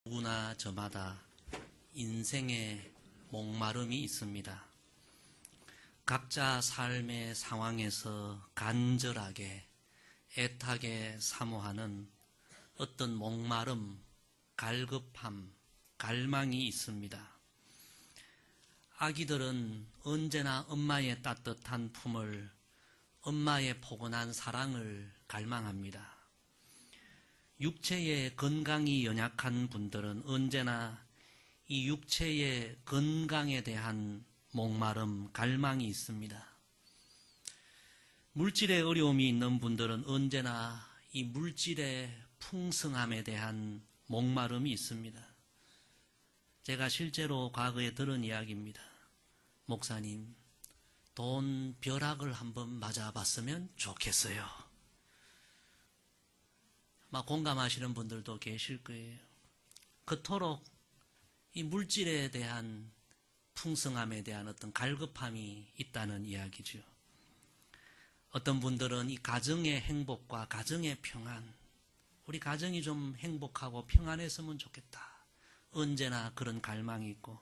누구나 저마다 인생의 목마름이 있습니다. 각자 삶의 상황에서 간절하게 애타게 사모하는 어떤 목마름, 갈급함, 갈망이 있습니다. 아기들은 언제나 엄마의 따뜻한 품을, 엄마의 포근한 사랑을 갈망합니다. 육체의 건강이 연약한 분들은 언제나 이 육체의 건강에 대한 목마름, 갈망이 있습니다. 물질의 어려움이 있는 분들은 언제나 이 물질의 풍성함에 대한 목마름이 있습니다. 제가 실제로 과거에 들은 이야기입니다. 목사님, 돈 벼락을 한번 맞아봤으면 좋겠어요. 막 공감하시는 분들도 계실 거예요. 그토록 이 물질에 대한 풍성함에 대한 어떤 갈급함이 있다는 이야기죠. 어떤 분들은 이 가정의 행복과 가정의 평안, 우리 가정이 좀 행복하고 평안했으면 좋겠다. 언제나 그런 갈망이 있고,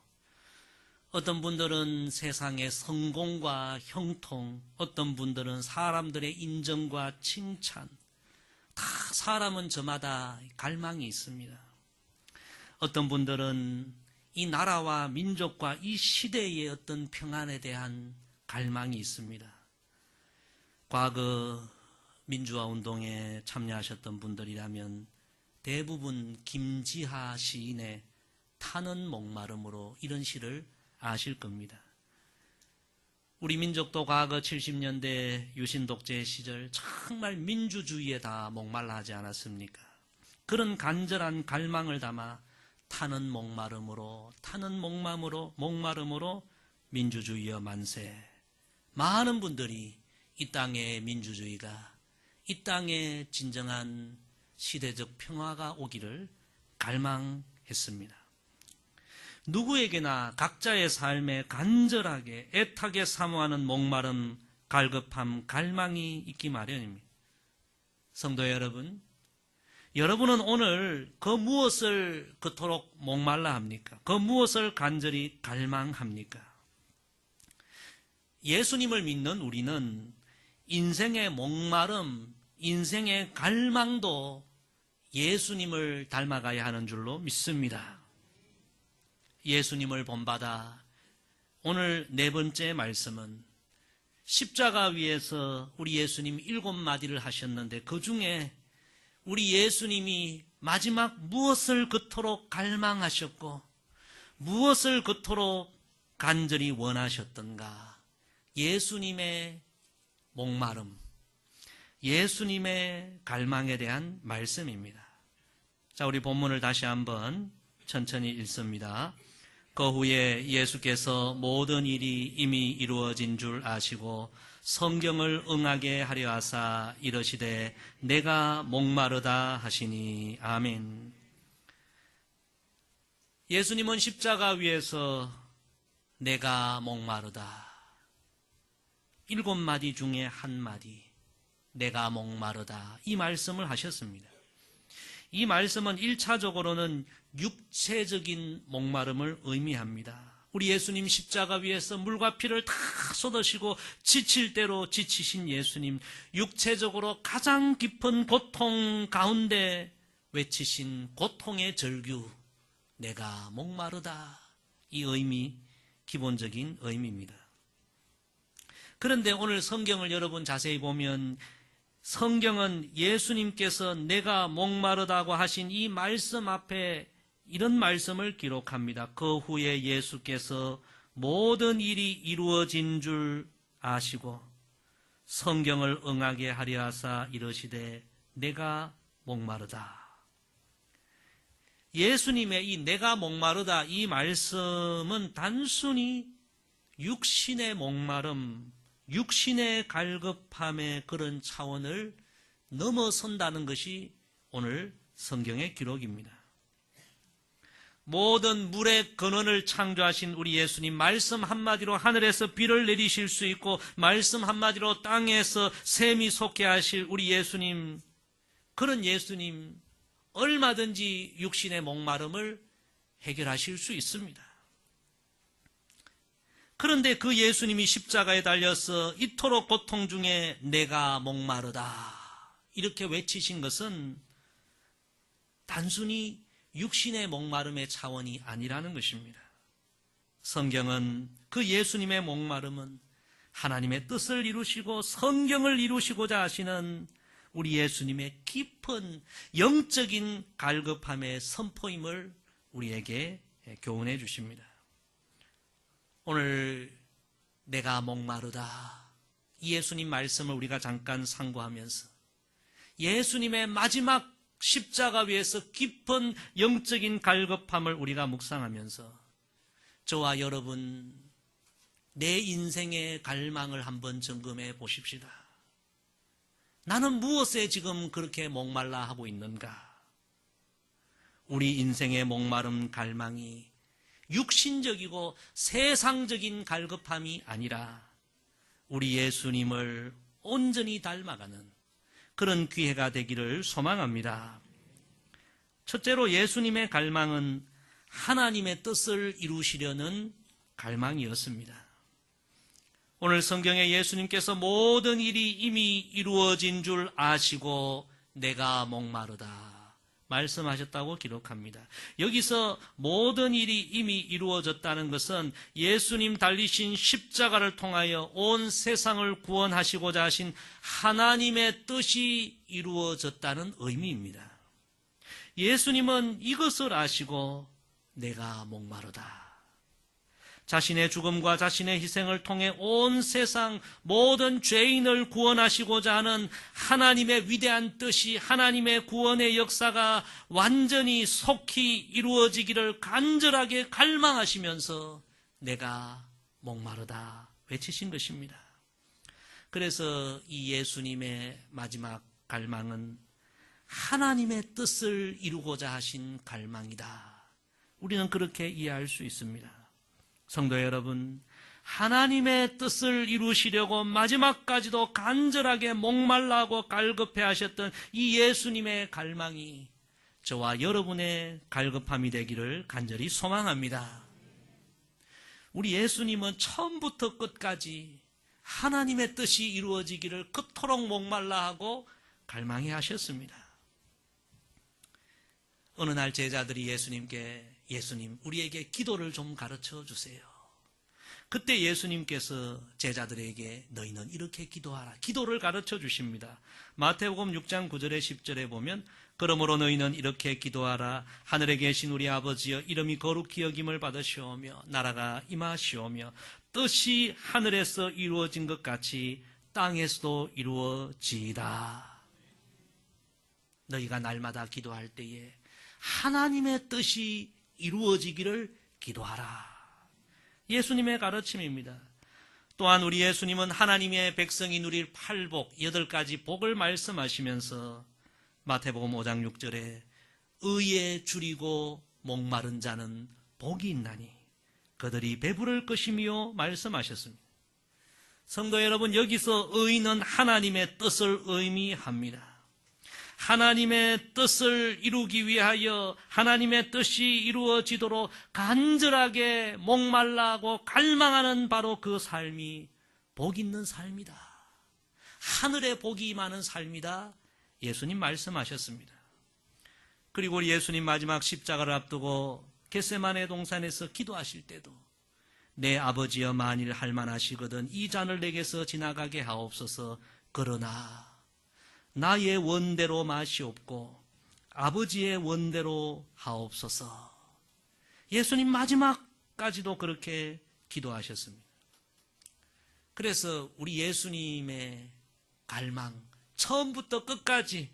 어떤 분들은 세상의 성공과 형통, 어떤 분들은 사람들의 인정과 칭찬, 다 사람은 저마다 갈망이 있습니다. 어떤 분들은 이 나라와 민족과 이 시대의 어떤 평안에 대한 갈망이 있습니다. 과거 민주화 운동에 참여하셨던 분들이라면 대부분 김지하 시인의 타는 목마름으로 이런 시를 아실 겁니다. 우리 민족도 과거 70년대 유신독재 시절 정말 민주주의에 다 목말라 하지 않았습니까? 그런 간절한 갈망을 담아 타는 목마름으로 민주주의여 만세. 많은 분들이 이 땅의 민주주의가, 이 땅에 진정한 시대적 평화가 오기를 갈망했습니다. 누구에게나 각자의 삶에 간절하게 애타게 사모하는 목마름, 갈급함, 갈망이 있기 마련입니다. 성도 여러분, 여러분은 오늘 그 무엇을 그토록 목말라 합니까? 그 무엇을 간절히 갈망합니까? 예수님을 믿는 우리는 인생의 목마름, 인생의 갈망도 예수님을 닮아가야 하는 줄로 믿습니다. 예수님을 본받아 오늘 네 번째 말씀은 십자가 위에서 우리 예수님이 7마디를 하셨는데 그 중에 우리 예수님이 마지막 무엇을 그토록 갈망하셨고 무엇을 그토록 간절히 원하셨던가? 예수님의 목마름, 예수님의 갈망에 대한 말씀입니다. 자, 우리 본문을 다시 한번 천천히 읽습니다. 그 후에 예수께서 모든 일이 이미 이루어진 줄 아시고 성경을 응하게 하려 하사 이르시되 내가 목마르다 하시니. 아멘. 예수님은 십자가 위에서 내가 목마르다, 7마디 중에 한 마디, 내가 목마르다, 이 말씀을 하셨습니다. 이 말씀은 1차적으로는 육체적인 목마름을 의미합니다. 우리 예수님 십자가 위에서 물과 피를 다 쏟으시고 지칠 대로 지치신 예수님, 육체적으로 가장 깊은 고통 가운데 외치신 고통의 절규, 내가 목마르다, 이 의미, 기본적인 의미입니다. 그런데 오늘 성경을 여러분 자세히 보면 성경은 예수님께서 내가 목마르다고 하신 이 말씀 앞에 이런 말씀을 기록합니다. 그 후에 예수께서 모든 일이 이루어진 줄 아시고 성경을 응하게 하려 하사 이르시되 내가 목마르다. 예수님의 이 내가 목마르다 이 말씀은 단순히 육신의 목마름, 육신의 갈급함의 그런 차원을 넘어선다는 것이 오늘 성경의 기록입니다. 모든 물의 근원을 창조하신 우리 예수님, 말씀 한마디로 하늘에서 비를 내리실 수 있고 말씀 한마디로 땅에서 샘이 솟게 하실 우리 예수님, 그런 예수님, 얼마든지 육신의 목마름을 해결하실 수 있습니다. 그런데 그 예수님이 십자가에 달려서 이토록 고통 중에 내가 목마르다 이렇게 외치신 것은 단순히 육신의 목마름의 차원이 아니라는 것입니다. 성경은 그 예수님의 목마름은 하나님의 뜻을 이루시고 성경을 이루시고자 하시는 우리 예수님의 깊은 영적인 갈급함의 선포임을 우리에게 교훈해 주십니다. 오늘 내가 목마르다 이 예수님 말씀을 우리가 잠깐 상고하면서 예수님의 마지막 십자가 위에서 깊은 영적인 갈급함을 우리가 묵상하면서 저와 여러분 내 인생의 갈망을 한번 점검해 보십시다. 나는 무엇에 지금 그렇게 목말라 하고 있는가? 우리 인생의 목마름 갈망이 육신적이고 세상적인 갈급함이 아니라 우리 예수님을 온전히 닮아가는 그런 기회가 되기를 소망합니다. 첫째로 예수님의 갈망은 하나님의 뜻을 이루시려는 갈망이었습니다. 오늘 성경에 예수님께서 모든 일이 이미 이루어진 줄 아시고 내가 목마르다 말씀하셨다고 기록합니다. 여기서 모든 일이 이미 이루어졌다는 것은 예수님 달리신 십자가를 통하여 온 세상을 구원하시고자 하신 하나님의 뜻이 이루어졌다는 의미입니다. 예수님은 이것을 아시고 내가 목마르다. 자신의 죽음과 자신의 희생을 통해 온 세상 모든 죄인을 구원하시고자 하는 하나님의 위대한 뜻이 하나님의 구원의 역사가 완전히 속히 이루어지기를 간절하게 갈망하시면서 내가 목마르다 외치신 것입니다. 그래서 이 예수님의 마지막 갈망은 하나님의 뜻을 이루고자 하신 갈망이다. 우리는 그렇게 이해할 수 있습니다. 성도 여러분, 하나님의 뜻을 이루시려고 마지막까지도 간절하게 목말라하고 갈급해 하셨던 이 예수님의 갈망이 저와 여러분의 갈급함이 되기를 간절히 소망합니다. 우리 예수님은 처음부터 끝까지 하나님의 뜻이 이루어지기를 그토록 목말라하고 갈망해 하셨습니다. 어느 날 제자들이 예수님께 예수님, 우리에게 기도를 좀 가르쳐 주세요. 그때 예수님께서 제자들에게 너희는 이렇게 기도하라. 기도를 가르쳐 주십니다. 마태복음 6장 9절에 10절에 보면 그러므로 너희는 이렇게 기도하라. 하늘에 계신 우리 아버지여 이름이 거룩히 여김을 받으시오며 나라가 임하시오며 뜻이 하늘에서 이루어진 것 같이 땅에서도 이루어지이다. 너희가 날마다 기도할 때에 하나님의 뜻이 이루어지기를 기도하라. 예수님의 가르침입니다. 또한 우리 예수님은 하나님의 백성이 누릴 팔복, 8가지 복을 말씀하시면서 마태복음 5장 6절에 의에 줄이고 목마른 자는 복이 있나니 그들이 배부를 것이며 말씀하셨습니다. 성도 여러분, 여기서 의는 하나님의 뜻을 의미합니다. 하나님의 뜻을 이루기 위하여 하나님의 뜻이 이루어지도록 간절하게 목말라하고 갈망하는 바로 그 삶이 복 있는 삶이다. 하늘에 복이 많은 삶이다. 예수님 말씀하셨습니다. 그리고 우리 예수님 마지막 십자가를 앞두고 겟세마네 동산에서 기도하실 때도 내 아버지여 만일 할만하시거든 이 잔을 내게서 지나가게 하옵소서. 그러나 나의 원대로 마시옵고 아버지의 원대로 하옵소서. 예수님 마지막까지도 그렇게 기도하셨습니다. 그래서 우리 예수님의 갈망, 처음부터 끝까지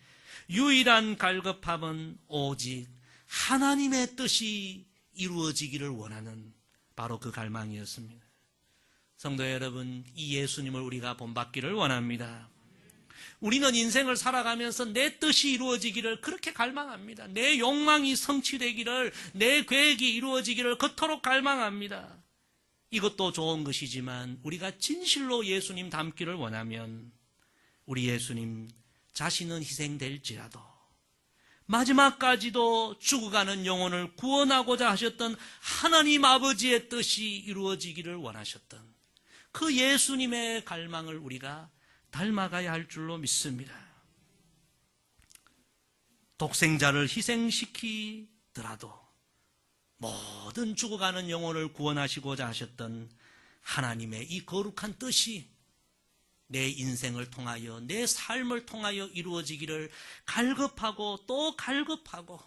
유일한 갈급함은 오직 하나님의 뜻이 이루어지기를 원하는 바로 그 갈망이었습니다. 성도 여러분, 이 예수님을 우리가 본받기를 원합니다. 우리는 인생을 살아가면서 내 뜻이 이루어지기를 그렇게 갈망합니다. 내 욕망이 성취되기를, 내 계획이 이루어지기를 그토록 갈망합니다. 이것도 좋은 것이지만 우리가 진실로 예수님 닮기를 원하면 우리 예수님 자신은 희생될지라도 마지막까지도 죽어가는 영혼을 구원하고자 하셨던 하나님 아버지의 뜻이 이루어지기를 원하셨던 그 예수님의 갈망을 우리가 닮아가야 할 줄로 믿습니다. 독생자를 희생시키더라도 모든 죽어가는 영혼을 구원하시고자 하셨던 하나님의 이 거룩한 뜻이 내 인생을 통하여, 내 삶을 통하여 이루어지기를 갈급하고 또 갈급하고,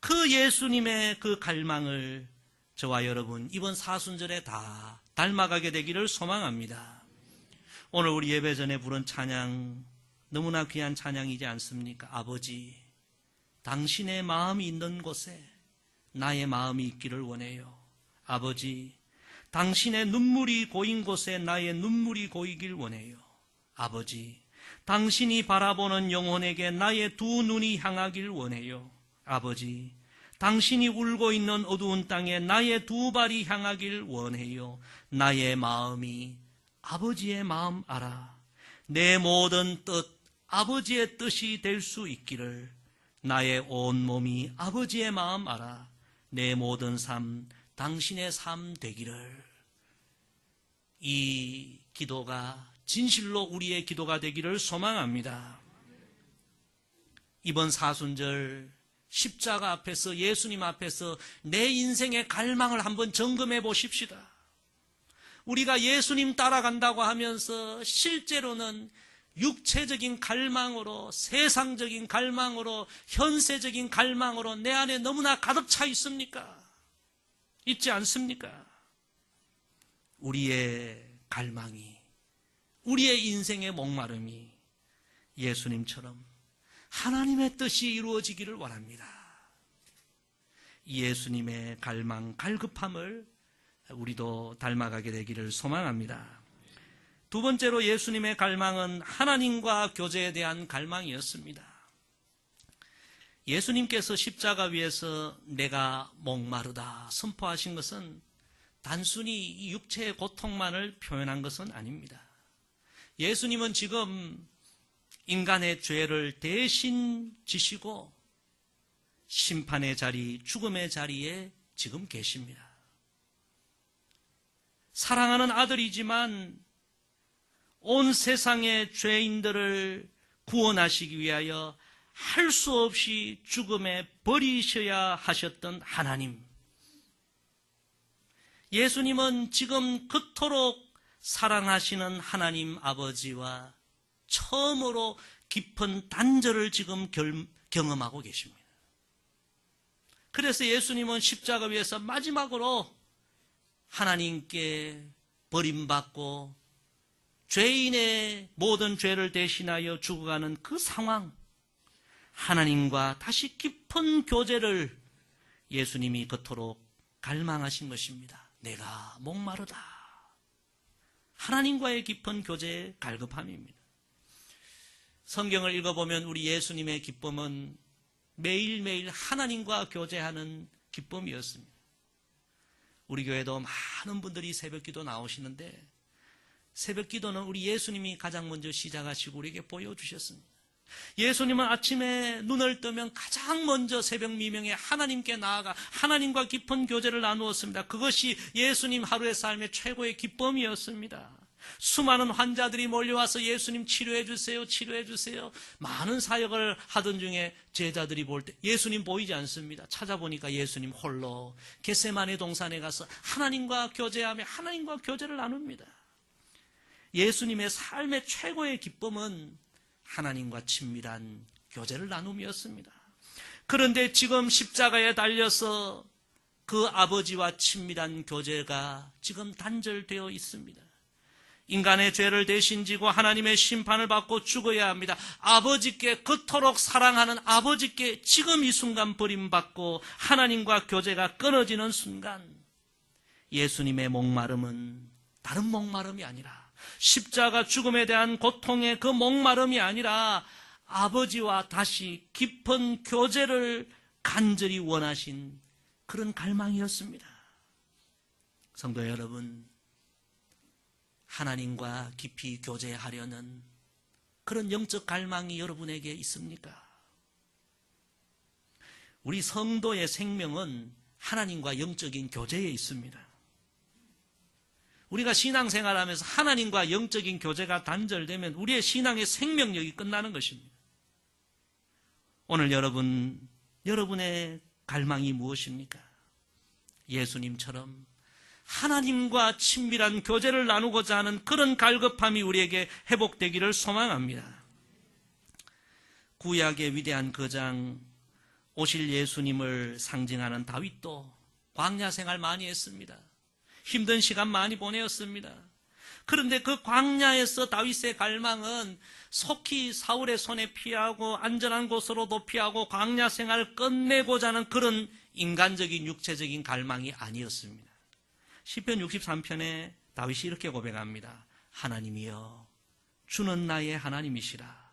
그 예수님의 그 갈망을 저와 여러분 이번 사순절에 다 닮아가게 되기를 소망합니다. 오늘 우리 예배 전에 부른 찬양, 너무나 귀한 찬양이지 않습니까? 아버지, 당신의 마음이 있는 곳에 나의 마음이 있기를 원해요. 아버지, 당신의 눈물이 고인 곳에 나의 눈물이 고이길 원해요. 아버지, 당신이 바라보는 영혼에게 나의 두 눈이 향하길 원해요. 아버지, 당신이 울고 있는 어두운 땅에 나의 두 발이 향하길 원해요. 나의 마음이 아버지의 마음 알아. 내 모든 뜻, 아버지의 뜻이 될 수 있기를. 나의 온 몸이 아버지의 마음 알아. 내 모든 삶, 당신의 삶 되기를. 이 기도가 진실로 우리의 기도가 되기를 소망합니다. 이번 사순절 십자가 앞에서, 예수님 앞에서 내 인생의 갈망을 한번 점검해 보십시다. 우리가 예수님 따라간다고 하면서 실제로는 육체적인 갈망으로, 세상적인 갈망으로, 현세적인 갈망으로 내 안에 너무나 가득 차 있습니까? 있지 않습니까? 우리의 갈망이, 우리의 인생의 목마름이 예수님처럼 하나님의 뜻이 이루어지기를 원합니다. 예수님의 갈망, 갈급함을 우리도 닮아가게 되기를 소망합니다. 두 번째로 예수님의 갈망은 하나님과 교제에 대한 갈망이었습니다. 예수님께서 십자가 위에서 내가 목마르다 선포하신 것은 단순히 이 육체의 고통만을 표현한 것은 아닙니다. 예수님은 지금 인간의 죄를 대신 지시고 심판의 자리, 죽음의 자리에 지금 계십니다. 사랑하는 아들이지만 온 세상의 죄인들을 구원하시기 위하여 할 수 없이 죽음에 버리셔야 하셨던 하나님. 예수님은 지금 그토록 사랑하시는 하나님 아버지와 처음으로 깊은 단절을 지금 경험하고 계십니다. 그래서 예수님은 십자가 위에서 마지막으로 하나님께 버림받고 죄인의 모든 죄를 대신하여 죽어가는 그 상황, 하나님과 다시 깊은 교제를 예수님이 그토록 갈망하신 것입니다. 내가 목마르다. 하나님과의 깊은 교제의 갈급함입니다. 성경을 읽어보면 우리 예수님의 기쁨은 매일매일 하나님과 교제하는 기쁨이었습니다. 우리 교회도 많은 분들이 새벽기도 나오시는데 새벽기도는 우리 예수님이 가장 먼저 시작하시고 우리에게 보여주셨습니다. 예수님은 아침에 눈을 뜨면 가장 먼저 새벽 미명에 하나님께 나아가 하나님과 깊은 교제를 나누었습니다. 그것이 예수님 하루의 삶의 최고의 기쁨이었습니다. 수많은 환자들이 몰려와서 예수님 치료해 주세요, 치료해 주세요. 많은 사역을 하던 중에 제자들이 볼 때 예수님 보이지 않습니다. 찾아보니까 예수님 홀로 겟세마네 동산에 가서 하나님과 교제하며 하나님과 교제를 나눕니다. 예수님의 삶의 최고의 기쁨은 하나님과 친밀한 교제를 나눔이었습니다. 그런데 지금 십자가에 달려서 그 아버지와 친밀한 교제가 지금 단절되어 있습니다. 인간의 죄를 대신 지고 하나님의 심판을 받고 죽어야 합니다. 아버지께, 그토록 사랑하는 아버지께 지금 이 순간 버림받고 하나님과 교제가 끊어지는 순간 예수님의 목마름은 다른 목마름이 아니라 십자가 죽음에 대한 고통의 그 목마름이 아니라 아버지와 다시 깊은 교제를 간절히 원하신 그런 갈망이었습니다. 성도 여러분, 하나님과 깊이 교제하려는 그런 영적 갈망이 여러분에게 있습니까? 우리 성도의 생명은 하나님과 영적인 교제에 있습니다. 우리가 신앙생활하면서 하나님과 영적인 교제가 단절되면 우리의 신앙의 생명력이 끝나는 것입니다. 오늘 여러분의 갈망이 무엇입니까? 예수님처럼 하나님과 친밀한 교제를 나누고자 하는 그런 갈급함이 우리에게 회복되기를 소망합니다. 구약의 위대한 거장, 오실 예수님을 상징하는 다윗도 광야 생활 많이 했습니다. 힘든 시간 많이 보내었습니다. 그런데 그 광야에서 다윗의 갈망은 속히 사울의 손에 피하고 안전한 곳으로도 피하고 광야 생활을 끝내고자 하는 그런 인간적인 육체적인 갈망이 아니었습니다. 시편 63편에 다윗이 이렇게 고백합니다. 하나님이여, 주는 나의 하나님이시라.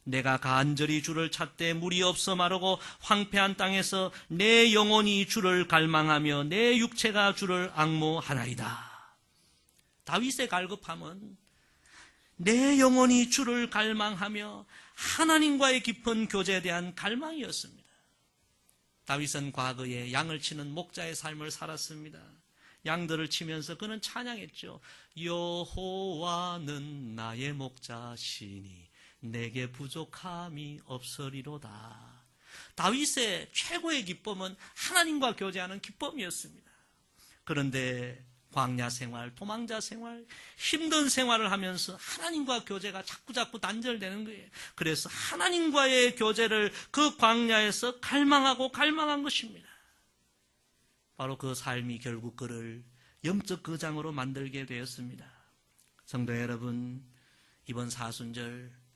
내가 간절히 주를 찾되 물이 없어 마르고 황폐한 땅에서 내 영혼이 주를 갈망하며 내 육체가 주를 앙모하나이다. 다윗의 갈급함은 내 영혼이 주를 갈망하며 하나님과의 깊은 교제에 대한 갈망이었습니다. 다윗은 과거에 양을 치는 목자의 삶을 살았습니다. 양들을 치면서 그는 찬양했죠. 여호와는 나의 목자시니 내게 부족함이 없으리로다. 다윗의 최고의 기쁨은 하나님과 교제하는 기쁨이었습니다. 그런데 광야 생활, 도망자 생활, 힘든 생활을 하면서 하나님과 교제가 자꾸 단절되는 거예요. 그래서 하나님과의 교제를 그 광야에서 갈망한 것입니다. 바로 그 삶이 결국 그를 영적 거장으로 만들게 되었습니다. 성도 여러분, 이번 사순절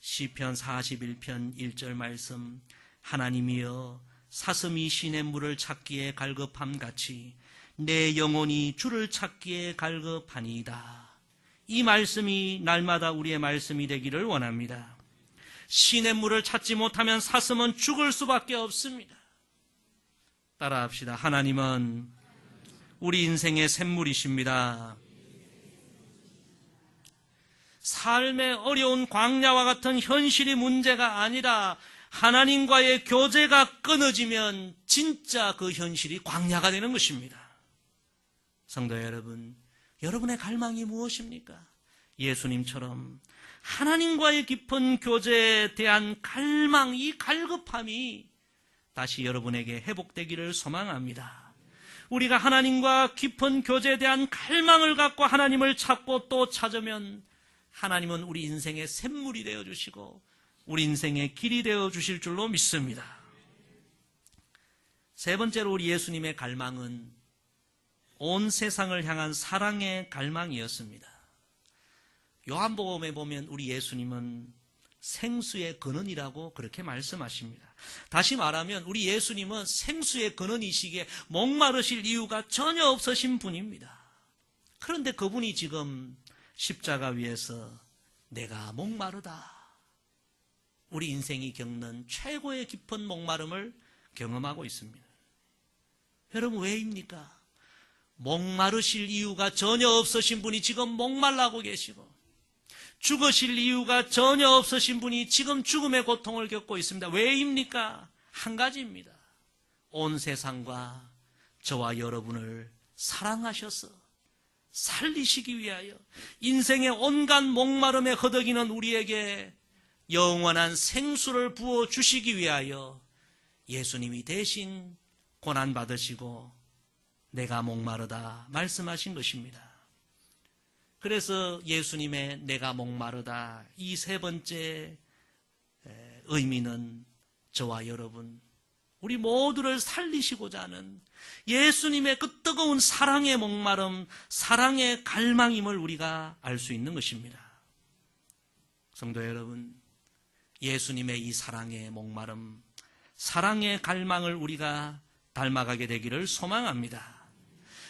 시편 41편 1절 말씀, 하나님이여 사슴이 시냇 물을 찾기에 갈급함같이 내 영혼이 주를 찾기에 갈급하니이다. 이 말씀이 날마다 우리의 말씀이 되기를 원합니다. 시냇 물을 찾지 못하면 사슴은 죽을 수밖에 없습니다. 따라합시다. 하나님은 우리 인생의 샘물이십니다. 삶의 어려운 광야와 같은 현실이 문제가 아니라 하나님과의 교제가 끊어지면 진짜 그 현실이 광야가 되는 것입니다. 성도 여러분, 여러분의 갈망이 무엇입니까? 예수님처럼 하나님과의 깊은 교제에 대한 갈망, 이 갈급함이 다시 여러분에게 회복되기를 소망합니다. 우리가 하나님과 깊은 교제에 대한 갈망을 갖고 하나님을 찾고 또 찾으면 하나님은 우리 인생의 샘물이 되어주시고 우리 인생의 길이 되어주실 줄로 믿습니다. 세 번째로 우리 예수님의 갈망은 온 세상을 향한 사랑의 갈망이었습니다. 요한복음에 보면 우리 예수님은 생수의 근원이라고 그렇게 말씀하십니다. 다시 말하면 우리 예수님은 생수의 근원이시기에 목마르실 이유가 전혀 없으신 분입니다. 그런데 그분이 지금 십자가 위에서 내가 목마르다, 우리 인생이 겪는 최고의 깊은 목마름을 경험하고 있습니다. 여러분, 왜입니까? 목마르실 이유가 전혀 없으신 분이 지금 목말라고 계시고 죽으실 이유가 전혀 없으신 분이 지금 죽음의 고통을 겪고 있습니다. 왜입니까? 한 가지입니다. 온 세상과 저와 여러분을 사랑하셔서 살리시기 위하여 인생의 온갖 목마름에 허덕이는 우리에게 영원한 생수를 부어주시기 위하여 예수님이 대신 고난받으시고 내가 목마르다 말씀하신 것입니다. 그래서 예수님의 내가 목마르다, 이 세 번째 의미는 저와 여러분, 우리 모두를 살리시고자 하는 예수님의 그 뜨거운 사랑의 목마름, 사랑의 갈망임을 우리가 알 수 있는 것입니다. 성도 여러분, 예수님의 이 사랑의 목마름, 사랑의 갈망을 우리가 닮아가게 되기를 소망합니다.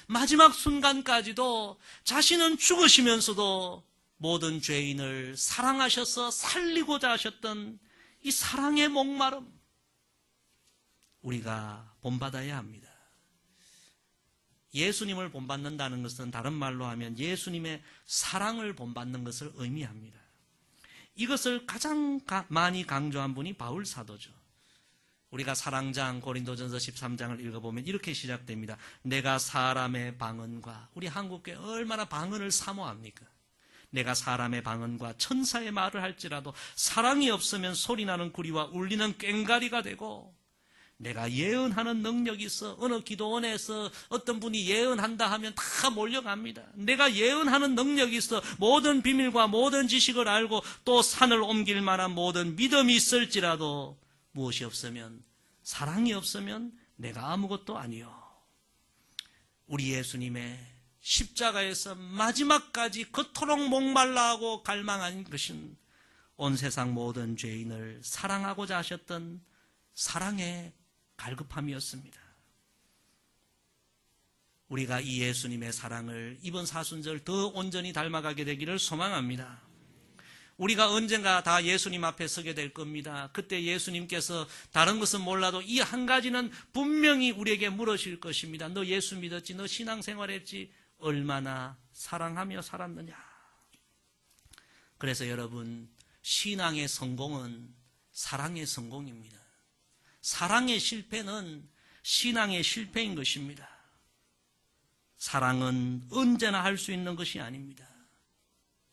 마지막 순간까지도 자신은 죽으시면서도 모든 죄인을 사랑하셔서 살리고자 하셨던 이 사랑의 목마름, 우리가 본받아야 합니다. 예수님을 본받는다는 것은 다른 말로 하면 예수님의 사랑을 본받는 것을 의미합니다. 이것을 가장 많이 강조한 분이 바울 사도죠. 우리가 사랑장 고린도전서 13장을 읽어보면 이렇게 시작됩니다. 내가 사람의 방언과, 우리 한국교회 얼마나 방언을 사모합니까? 내가 사람의 방언과 천사의 말을 할지라도 사랑이 없으면 소리나는 구리와 울리는 꽹과리가 되고, 내가 예언하는 능력이 있어 어느 기도원에서 어떤 분이 예언한다 하면 다 몰려갑니다. 내가 예언하는 능력이 있어 모든 비밀과 모든 지식을 알고 또 산을 옮길 만한 모든 믿음이 있을지라도 무엇이 없으면, 사랑이 없으면 내가 아무것도 아니요. 우리 예수님의 십자가에서 마지막까지 그토록 목말라 하고 갈망한 것은 온 세상 모든 죄인을 사랑하고자 하셨던 사랑의 갈급함이었습니다. 우리가 이 예수님의 사랑을 이번 사순절 더 온전히 닮아가게 되기를 소망합니다. 우리가 언젠가 다 예수님 앞에 서게 될 겁니다. 그때 예수님께서 다른 것은 몰라도 이 한 가지는 분명히 우리에게 물으실 것입니다. 너 예수 믿었지? 너 신앙생활했지? 얼마나 사랑하며 살았느냐? 그래서 여러분, 신앙의 성공은 사랑의 성공입니다. 사랑의 실패는 신앙의 실패인 것입니다. 사랑은 언제나 할 수 있는 것이 아닙니다.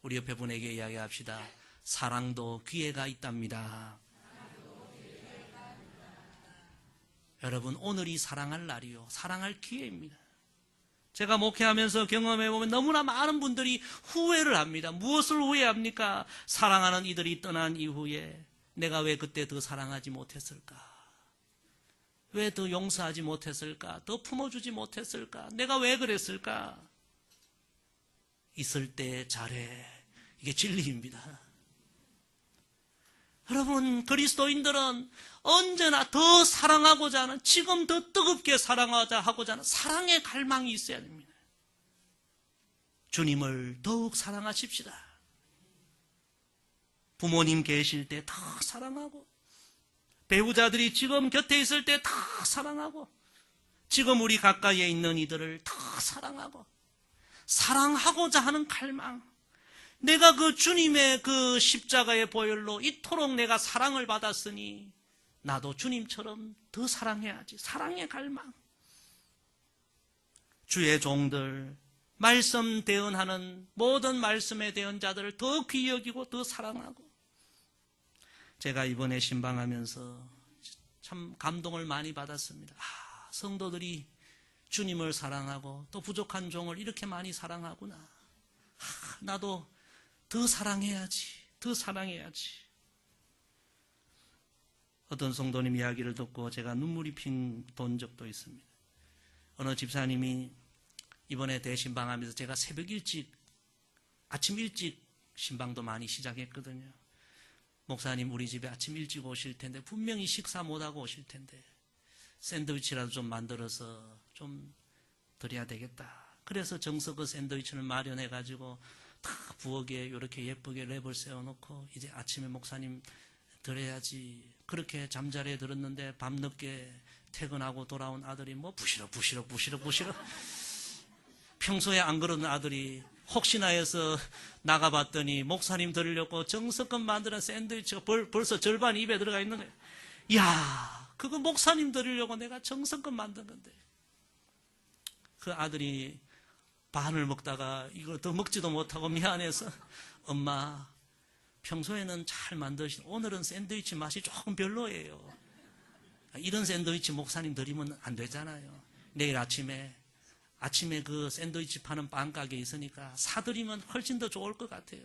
우리 옆에 분에게 이야기합시다. 사랑도 기회가 있답니다. 여러분, 오늘이 사랑할 날이요, 사랑할 기회입니다. 제가 목회하면서 경험해보면 너무나 많은 분들이 후회를 합니다. 무엇을 후회합니까? 사랑하는 이들이 떠난 이후에 내가 왜 그때 더 사랑하지 못했을까? 왜 더 용서하지 못했을까? 더 품어주지 못했을까? 내가 왜 그랬을까? 있을 때 잘해. 이게 진리입니다. 여러분, 그리스도인들은 언제나 더 사랑하고자 하는, 지금 더 뜨겁게 사랑하고자 하는 사랑의 갈망이 있어야 됩니다. 주님을 더욱 사랑하십시다. 부모님 계실 때 더 사랑하고, 배우자들이 지금 곁에 있을 때 더 사랑하고, 지금 우리 가까이에 있는 이들을 더 사랑하고, 사랑하고자 하는 갈망. 내가 그 주님의 그 십자가의 보혈로 이토록 내가 사랑을 받았으니 나도 주님처럼 더 사랑해야지. 사랑의 갈망. 주의 종들, 말씀 대언하는 모든 말씀에 대한 자들을 더 귀히 여기고 더 사랑하고. 제가 이번에 신방하면서 참 감동을 많이 받았습니다. 성도들이 주님을 사랑하고 또 부족한 종을 이렇게 많이 사랑하구나. 나도 더 사랑해야지. 더 사랑해야지. 어떤 성도님 이야기를 듣고 제가 눈물이 핀 돈 적도 있습니다. 어느 집사님이 이번에 대신방하면서 제가 새벽 일찍, 아침 일찍 신방도 많이 시작했거든요. 목사님, 우리 집에 아침 일찍 오실 텐데 분명히 식사 못하고 오실 텐데 샌드위치라도 좀 만들어서 좀 드려야 되겠다. 그래서 정석의 샌드위치를 마련해가지고 다 부엌에 이렇게 예쁘게 랩을 세워놓고 이제 아침에 목사님 드려야지. 그렇게 잠자리에 들었는데 밤늦게 퇴근하고 돌아온 아들이 뭐 부시럭 평소에 안 그러는 아들이 혹시나 해서 나가봤더니 목사님 드리려고 정성껏 만드는 샌드위치가 벌써 절반 입에 들어가 있는 거예요. 이야, 그거 목사님 드리려고 내가 정성껏 만든 건데. 그 아들이 반을 먹다가 이걸 더 먹지도 못하고 미안해서 엄마, 평소에는 잘 만드시는 오늘은 샌드위치 맛이 조금 별로예요. 이런 샌드위치 목사님 드리면 안 되잖아요. 내일 아침에 그 샌드위치 파는 빵 가게 있으니까 사드리면 훨씬 더 좋을 것 같아요.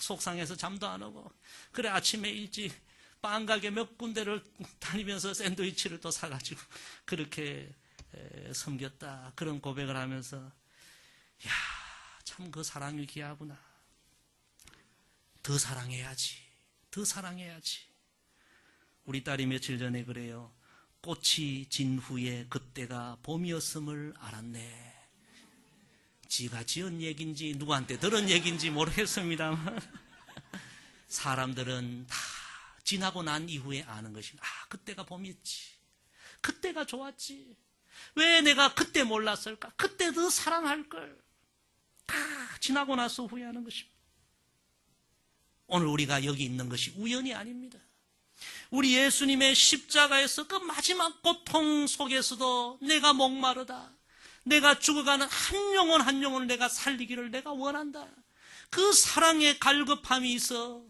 속상해서 잠도 안 오고. 그래 아침에 일찍 빵 가게 몇 군데를 다니면서 샌드위치를 또 사가지고 그렇게 섬겼다. 그런 고백을 하면서 야, 참 그 사랑이 귀하구나. 더 사랑해야지. 더 사랑해야지. 우리 딸이 며칠 전에 그래요. 꽃이 진 후에 그때가 봄이었음을 알았네. 지가 지은 얘기인지 누구한테 들은 얘기인지 모르겠습니다만 사람들은 다 지나고 난 이후에 아는 것입니다. 그때가 봄이었지. 그때가 좋았지. 왜 내가 그때 몰랐을까? 그때 더 사랑할 걸. 다 지나고 나서 후회하는 것입니다. 오늘 우리가 여기 있는 것이 우연이 아닙니다. 우리 예수님의 십자가에서 그 마지막 고통 속에서도 내가 목마르다, 내가 죽어가는 한 영혼 한 영혼을 내가 살리기를 내가 원한다, 그 사랑의 갈급함이 있어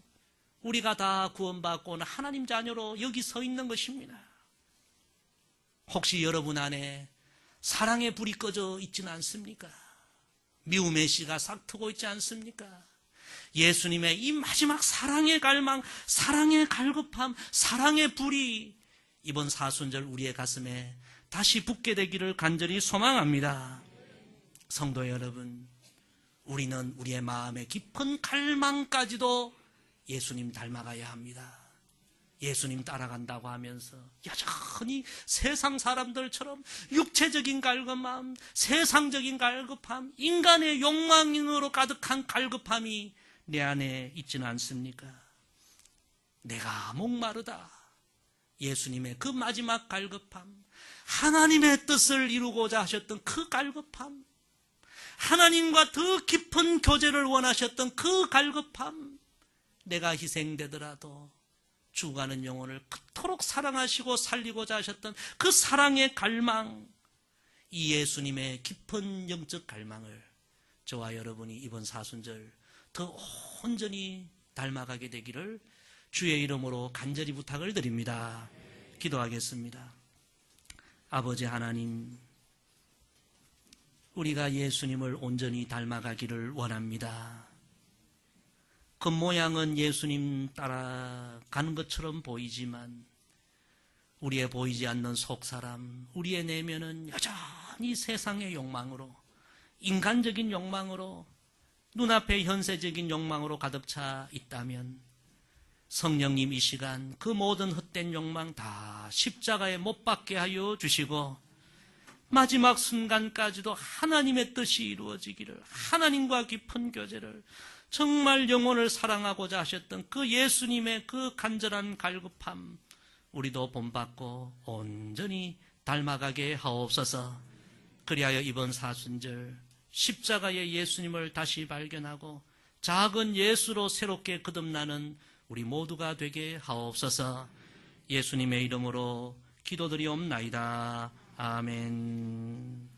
우리가 다 구원받고 하나님 자녀로 여기 서 있는 것입니다. 혹시 여러분 안에 사랑의 불이 꺼져 있지는 않습니까? 미움의 씨가 싹트고 있지 않습니까? 예수님의 이 마지막 사랑의 갈망, 사랑의 갈급함, 사랑의 불이 이번 사순절 우리의 가슴에 다시 붙게 되기를 간절히 소망합니다. 성도 여러분, 우리는 우리의 마음의 깊은 갈망까지도 예수님 닮아가야 합니다. 예수님 따라간다고 하면서 여전히 세상 사람들처럼 육체적인 갈급함, 세상적인 갈급함, 인간의 욕망으로 가득한 갈급함이 내 안에 있지는 않습니까? 내가 목마르다, 예수님의 그 마지막 갈급함, 하나님의 뜻을 이루고자 하셨던 그 갈급함, 하나님과 더 깊은 교제를 원하셨던 그 갈급함, 내가 희생되더라도 죽어가는 영혼을 그토록 사랑하시고 살리고자 하셨던 그 사랑의 갈망, 이 예수님의 깊은 영적 갈망을 저와 여러분이 이번 사순절 더 온전히 닮아가게 되기를 주의 이름으로 간절히 부탁을 드립니다. 기도하겠습니다. 아버지 하나님, 우리가 예수님을 온전히 닮아가기를 원합니다. 겉모양은 예수님 따라가는 것처럼 보이지만 우리의 보이지 않는 속사람, 우리의 내면은 여전히 세상의 욕망으로, 인간적인 욕망으로, 눈앞의 현세적인 욕망으로 가득 차 있다면 성령님 이 시간 그 모든 헛된 욕망 다 십자가에 못 박게 하여 주시고 마지막 순간까지도 하나님의 뜻이 이루어지기를, 하나님과 깊은 교제를, 정말 영혼을 사랑하고자 하셨던 그 예수님의 그 간절한 갈급함 우리도 본받고 온전히 닮아가게 하옵소서. 그리하여 이번 사순절 십자가의 예수님을 다시 발견하고 작은 예수로 새롭게 거듭나는 우리 모두가 되게 하옵소서. 예수님의 이름으로 기도드리옵나이다. 아멘.